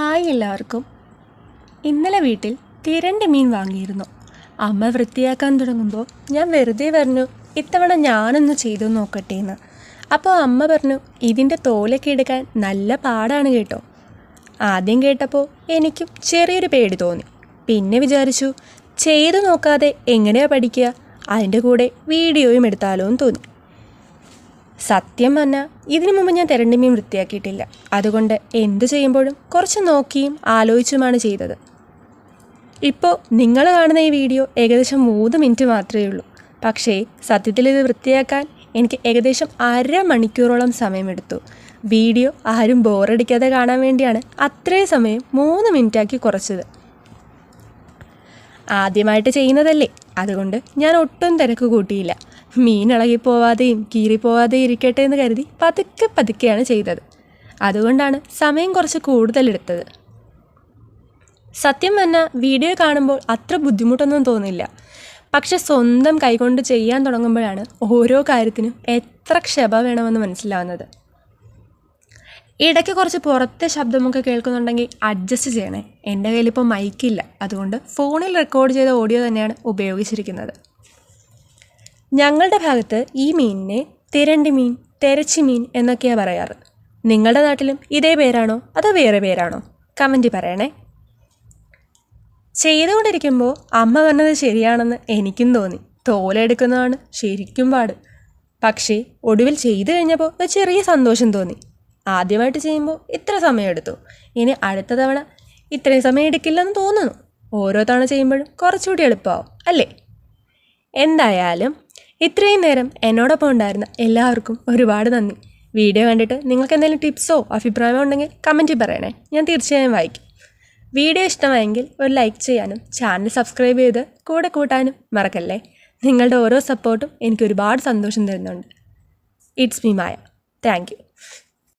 Hi എല്ലാവർക്കും. ഇന്നലെ വീട്ടിൽ തിരണ്ടി മീൻ വാങ്ങിയിരുന്നു. അമ്മ വൃത്തിയാക്കാൻ തുടങ്ങുമ്പോൾ ഞാൻ വെറുതെ പറഞ്ഞു ഇത്തവണ ഞാനൊന്ന് ചെയ്തു നോക്കട്ടെ എന്ന്. അപ്പോൾ അമ്മ പറഞ്ഞു ഇതിൻ്റെ തോലൊക്കെ എടുക്കാൻ നല്ല പാടാണ് കേട്ടോ. ആദ്യം കേട്ടപ്പോൾ എനിക്കും ചെറിയൊരു പേടി തോന്നി. പിന്നെ വിചാരിച്ചു ചെയ്തു നോക്കാതെ എങ്ങനെയാണ് പഠിക്കുക, അതിൻ്റെ കൂടെ വീഡിയോയും എടുത്താലോ എന്ന് തോന്നി. സത്യം പറഞ്ഞാൽ ഇതിനു മുമ്പ് ഞാൻ തിരണ്ടി മീൻ വൃത്തിയാക്കിയിട്ടില്ല. അതുകൊണ്ട് എന്തു ചെയ്യുമ്പോഴും കുറച്ച് നോക്കിയും ആലോചിച്ചുമാണ് ചെയ്തത്. ഇപ്പോൾ നിങ്ങൾ കാണുന്ന ഈ വീഡിയോ ഏകദേശം 3 മിനിറ്റ് മാത്രമേ ഉള്ളൂ. പക്ഷേ സത്യത്തിൽ ഇത് വൃത്തിയാക്കാൻ എനിക്ക് ഏകദേശം അരമണിക്കൂറോളം സമയമെടുത്തു. വീഡിയോ ആരും ബോറടിക്കാതെ കാണാൻ വേണ്ടിയാണ് അത്രയും സമയം 3 മിനിറ്റാക്കി കുറച്ചത്. ആദ്യമായിട്ട് ചെയ്യുന്നതല്ലേ, അതുകൊണ്ട് ഞാൻ ഒട്ടും തിരക്ക് കൂട്ടിയില്ല. മീൻ ഇളകിപ്പോവാതെയും കീറിപ്പോവാതെയും ഇരിക്കട്ടെ എന്ന് കരുതി പതുക്കെയാണ് ചെയ്തത്. അതുകൊണ്ടാണ് സമയം കുറച്ച് കൂടുതലെടുത്തത്. സത്യം പറഞ്ഞാൽ വീഡിയോ കാണുമ്പോൾ അത്ര ബുദ്ധിമുട്ടൊന്നും തോന്നില്ല. പക്ഷെ സ്വന്തം കൈകൊണ്ട് ചെയ്യാൻ തുടങ്ങുമ്പോഴാണ് ഓരോ കാര്യത്തിനും എത്ര ക്ഷമ വേണമെന്ന് മനസ്സിലാവുന്നത്. ഇടയ്ക്ക് കുറച്ച് പുറത്തെ ശബ്ദമൊക്കെ കേൾക്കുന്നുണ്ടെങ്കിൽ അഡ്ജസ്റ്റ് ചെയ്യണേ. എൻ്റെ കയ്യിലിപ്പോൾ മൈക്കില്ല, അതുകൊണ്ട് ഫോണിൽ റെക്കോർഡ് ചെയ്ത ഓഡിയോ തന്നെയാണ് ഉപയോഗിച്ചിരിക്കുന്നത്. ഞങ്ങളുടെ ഭാഗത്ത് ഈ മീനിനെ തിരണ്ടി മീൻ, തെരച്ചി മീൻ എന്നൊക്കെയാണ് പറയാറ്. നിങ്ങളുടെ നാട്ടിലും ഇതേ പേരാണോ അതോ വേറെ പേരാണോ? കമൻറ്റ് പറയണേ. ചെയ്തുകൊണ്ടിരിക്കുമ്പോൾ അമ്മ പറഞ്ഞത് ശരിയാണെന്ന് എനിക്കും തോന്നി. തോലെടുക്കുന്നതാണ് ശരിക്കും പാട്. പക്ഷേ ഒടുവിൽ ചെയ്തു കഴിഞ്ഞപ്പോൾ ഒരു ചെറിയ സന്തോഷം തോന്നി. ആദ്യമായിട്ട് ചെയ്യുമ്പോൾ ഇത്ര സമയമെടുത്തു, ഇനി അടുത്ത തവണ ഇത്രയും സമയം എടുക്കില്ലെന്ന് തോന്നുന്നു. ഓരോ തവണ ചെയ്യുമ്പോഴും കുറച്ചുകൂടി എളുപ്പമാവും അല്ലേ? എന്തായാലും ഇത്രയും നേരം എന്നോടൊപ്പം ഉണ്ടായിരുന്ന എല്ലാവർക്കും ഒരുപാട് നന്ദി. വീഡിയോ കണ്ടിട്ട് നിങ്ങൾക്ക് എന്തെങ്കിലും ടിപ്സോ അഭിപ്രായമോ ഉണ്ടെങ്കിൽ കമൻറ്റിൽ പറയണേ, ഞാൻ തീർച്ചയായും വായിക്കും. വീഡിയോ ഇഷ്ടമായെങ്കിൽ ഒരു ലൈക്ക് ചെയ്യാനും ചാനൽ സബ്സ്ക്രൈബ് ചെയ്ത് കൂടെ കൂട്ടാനും മറക്കല്ലേ. നിങ്ങളുടെ ഓരോ സപ്പോർട്ടും എനിക്ക് ഒരുപാട് സന്തോഷം തരുന്നുണ്ട്. It's me Maya. Thank you.